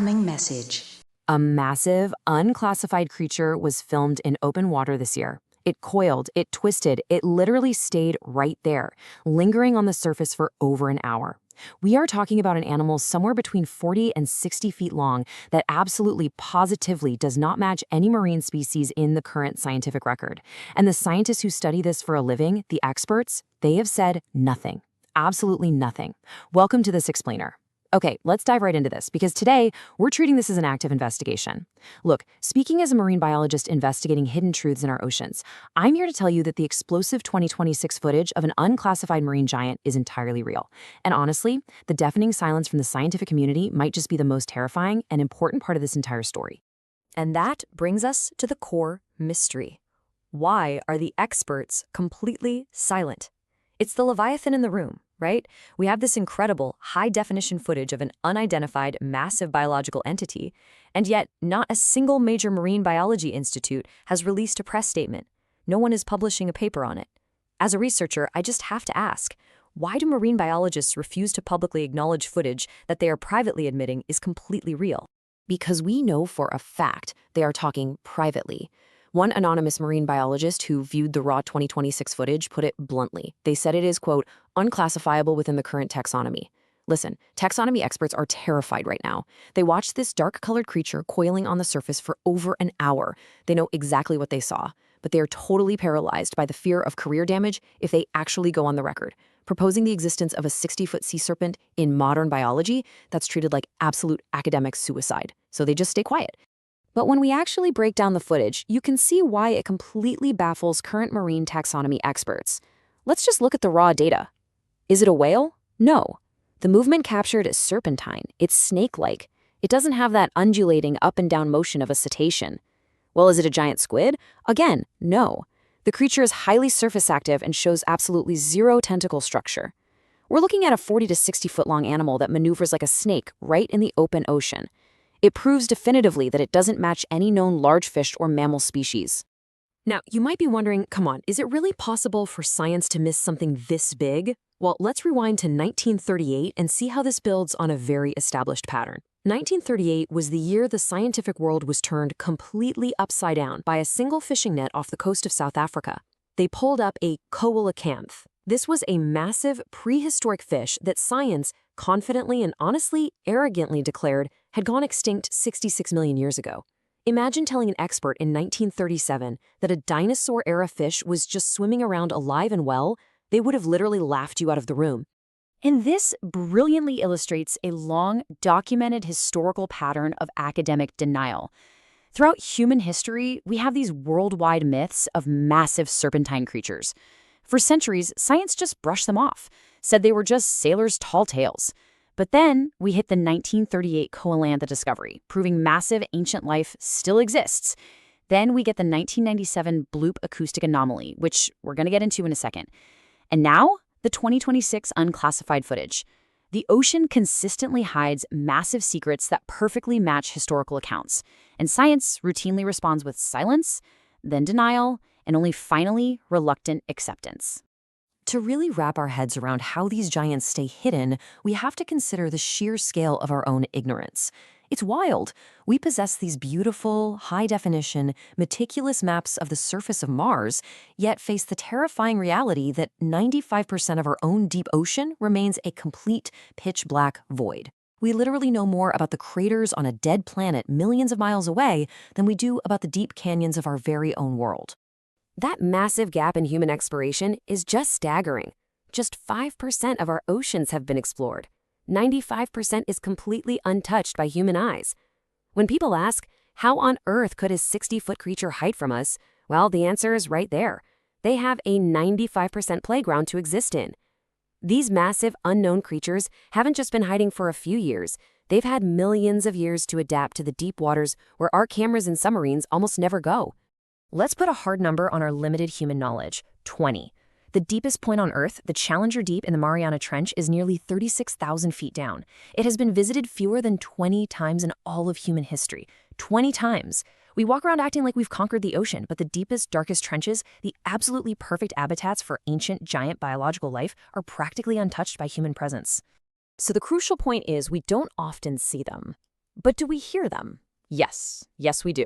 Incoming message. A massive, unclassified creature was filmed in open water this year. It coiled, it twisted, it literally stayed right there, lingering on the surface for over an hour. We are talking about an animal somewhere between 40 and 60 feet long that absolutely positively does not match any marine species in the current scientific record. And the scientists who study this for a living, the experts, they have said nothing. Absolutely nothing. Welcome to This Explainer. Okay, let's dive right into this, because today we're treating this as an active investigation. Look, speaking as a marine biologist investigating hidden truths in our oceans, I'm here to tell you that the explosive 2026 footage of an unclassified marine giant is entirely real. And honestly, the deafening silence from the scientific community might just be the most terrifying and important part of this entire story. And that brings us to the core mystery. Why are the experts completely silent? It's the Leviathan in the room, right? We have this incredible, high-definition footage of an unidentified, massive biological entity, and yet not a single major marine biology institute has released a press statement. No one is publishing a paper on it. As a researcher, I just have to ask, why do marine biologists refuse to publicly acknowledge footage that they are privately admitting is completely real? Because we know for a fact they are talking privately. One anonymous marine biologist who viewed the raw 2026 footage put it bluntly. They said it is, quote, unclassifiable within the current taxonomy. Listen, taxonomy experts are terrified right now. They watched this dark-colored creature coiling on the surface for over an hour. They know exactly what they saw, but they are totally paralyzed by the fear of career damage if they actually go on the record. Proposing the existence of a 60-foot sea serpent in modern biology, that's treated like absolute academic suicide. So they just stay quiet. But when we actually break down the footage, you can see why it completely baffles current marine taxonomy experts. Let's just look at the raw data. Is it a whale? No. The movement captured is serpentine. It's snake-like. It doesn't have that undulating up and down motion of a cetacean. Well, is it a giant squid? Again, no. The creature is highly surface active and shows absolutely zero tentacle structure. We're looking at a 40 to 60 foot long animal that maneuvers like a snake right in the open ocean. It proves definitively that it doesn't match any known large fish or mammal species. Now, you might be wondering, come on, is it really possible for science to miss something this big? Well, let's rewind to 1938 and see how this builds on a very established pattern. 1938 was the year the scientific world was turned completely upside down by a single fishing net off the coast of South Africa. They pulled up a coelacanth. This was a massive prehistoric fish that science confidently and honestly, arrogantly declared had gone extinct 66 million years ago. Imagine telling an expert in 1937 that a dinosaur-era fish was just swimming around alive and well. They would have literally laughed you out of the room. And this brilliantly illustrates a long, documented historical pattern of academic denial. Throughout human history, we have these worldwide myths of massive serpentine creatures. For centuries, science just brushed them off, said they were just sailors' tall tales. But then we hit the 1938 coelantha discovery, proving massive ancient life still exists. Then we get the 1997 bloop acoustic anomaly, which we're going to get into in a second. And now, the 2026 unclassified footage. The ocean consistently hides massive secrets that perfectly match historical accounts. And science routinely responds with silence, then denial, and only finally reluctant acceptance. To really wrap our heads around how these giants stay hidden, we have to consider the sheer scale of our own ignorance. It's wild. We possess these beautiful, high-definition, meticulous maps of the surface of Mars, yet face the terrifying reality that 95% of our own deep ocean remains a complete pitch-black void. We literally know more about the craters on a dead planet millions of miles away than we do about the deep canyons of our very own world. That massive gap in human exploration is just staggering. Just 5% of our oceans have been explored. 95% is completely untouched by human eyes. When people ask, how on earth could a 60-foot creature hide from us? Well, the answer is right there. They have a 95% playground to exist in. These massive, unknown creatures haven't just been hiding for a few years. They've had millions of years to adapt to the deep waters where our cameras and submarines almost never go. Let's put a hard number on our limited human knowledge, 20. The deepest point on Earth, the Challenger Deep in the Mariana Trench, is nearly 36,000 feet down. It has been visited fewer than 20 times in all of human history. 20 times. We walk around acting like we've conquered the ocean, but the deepest, darkest trenches, the absolutely perfect habitats for ancient, giant biological life, are practically untouched by human presence. So the crucial point is we don't often see them. But do we hear them? Yes, yes we do.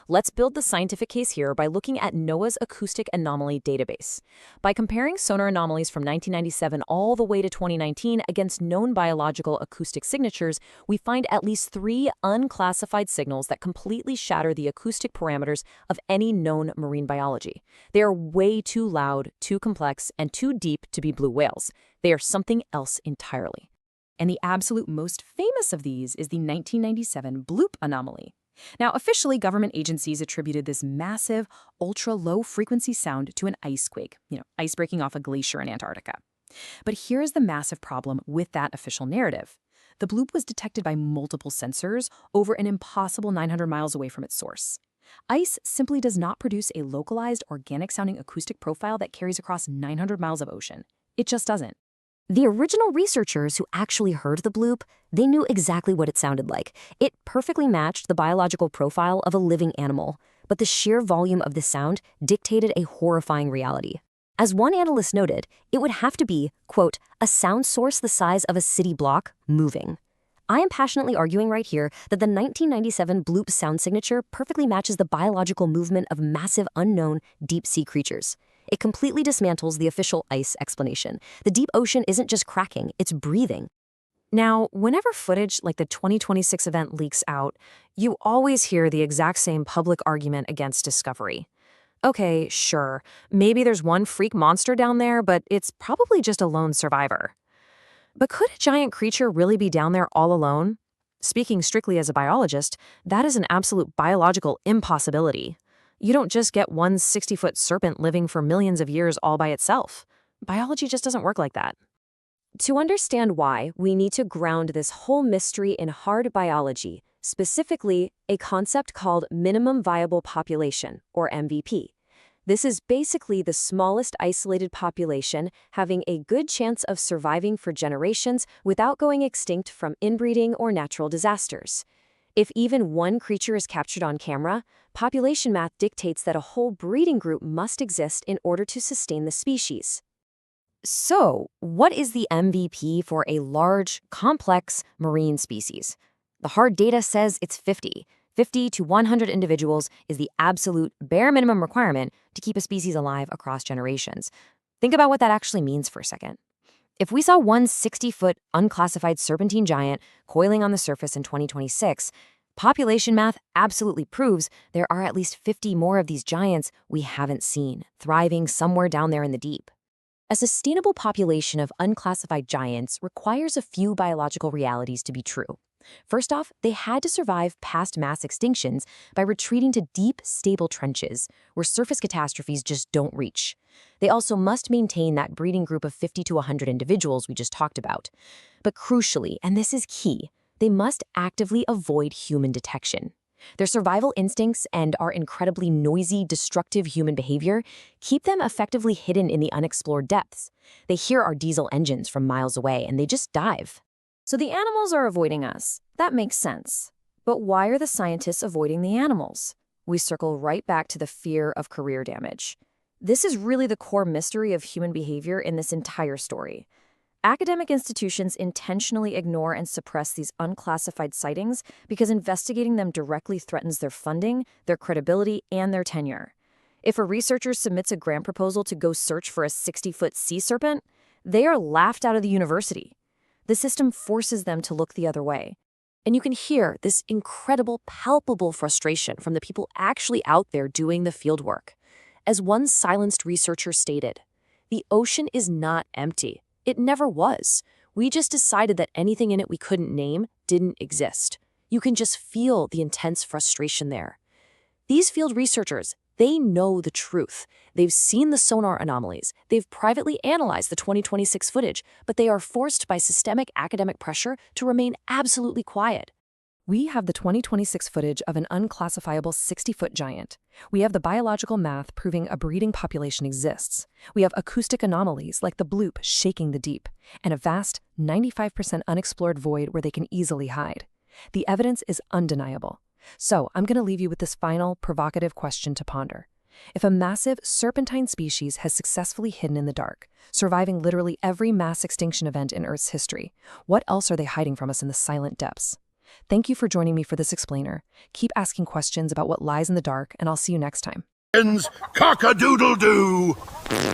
Let's build the scientific case here by looking at NOAA's Acoustic Anomaly Database. By comparing sonar anomalies from 1997 all the way to 2019 against known biological acoustic signatures, we find at least 3 unclassified signals that completely shatter the acoustic parameters of any known marine biology. They are way too loud, too complex, and too deep to be blue whales. They are something else entirely. And the absolute most famous of these is the 1997 bloop anomaly. Now, officially, government agencies attributed this massive, ultra-low frequency sound to an ice quake, ice breaking off a glacier in Antarctica. But here's the massive problem with that official narrative. The bloop was detected by multiple sensors over an impossible 900 miles away from its source. Ice simply does not produce a localized, organic-sounding acoustic profile that carries across 900 miles of ocean. It just doesn't. The original researchers who actually heard the bloop, they knew exactly what it sounded like. It perfectly matched the biological profile of a living animal, but the sheer volume of the sound dictated a horrifying reality. As one analyst noted, it would have to be, quote, a sound source the size of a city block moving. I am passionately arguing right here that the 1997 bloop sound signature perfectly matches the biological movement of massive unknown deep-sea creatures. It completely dismantles the official ice explanation. The deep ocean isn't just cracking, it's breathing. Now, whenever footage like the 2026 event leaks out, you always hear the exact same public argument against discovery. Okay, sure, maybe there's one freak monster down there, but it's probably just a lone survivor. But could a giant creature really be down there all alone? Speaking strictly as a biologist, that is an absolute biological impossibility. You don't just get one 60-foot serpent living for millions of years all by itself. Biology just doesn't work like that. To understand why, we need to ground this whole mystery in hard biology, specifically a concept called minimum viable population, or MVP. This is basically the smallest isolated population having a good chance of surviving for generations without going extinct from inbreeding or natural disasters. If even one creature is captured on camera, population math dictates that a whole breeding group must exist in order to sustain the species. So, what is the MVP for a large, complex marine species? The hard data says it's 50. 50 to 100 individuals is the absolute bare minimum requirement to keep a species alive across generations. Think about what that actually means for a second. If we saw one 60-foot unclassified serpentine giant coiling on the surface in 2026, population math absolutely proves there are at least 50 more of these giants we haven't seen, thriving somewhere down there in the deep. A sustainable population of unclassified giants requires a few biological realities to be true. First off, they had to survive past mass extinctions by retreating to deep, stable trenches where surface catastrophes just don't reach. They also must maintain that breeding group of 50 to 100 individuals we just talked about. But crucially, and this is key, they must actively avoid human detection. Their survival instincts and our incredibly noisy, destructive human behavior keep them effectively hidden in the unexplored depths. They hear our diesel engines from miles away and they just dive. So the animals are avoiding us. That makes sense. But why are the scientists avoiding the animals? We circle right back to the fear of career damage. This is really the core mystery of human behavior in this entire story. Academic institutions intentionally ignore and suppress these unclassified sightings because investigating them directly threatens their funding, their credibility, and their tenure. If a researcher submits a grant proposal to go search for a 60-foot sea serpent, they are laughed out of the university. The system forces them to look the other way. And you can hear this incredible, palpable frustration from the people actually out there doing the fieldwork. As one silenced researcher stated, "The ocean is not empty. It never was. We just decided that anything in it we couldn't name didn't exist." You can just feel the intense frustration there. These field researchers, they know the truth. They've seen the sonar anomalies. They've privately analyzed the 2026 footage, but they are forced by systemic academic pressure to remain absolutely quiet. We have the 2026 footage of an unclassifiable 60-foot giant. We have the biological math proving a breeding population exists. We have acoustic anomalies like the bloop shaking the deep, and a vast 95% unexplored void where they can easily hide. The evidence is undeniable. So I'm going to leave you with this final, provocative question to ponder. If a massive serpentine species has successfully hidden in the dark, surviving literally every mass extinction event in Earth's history, what else are they hiding from us in the silent depths? Thank you for joining me for this explainer. Keep asking questions about what lies in the dark, and I'll see you next time. Cock-a-doodle-doo!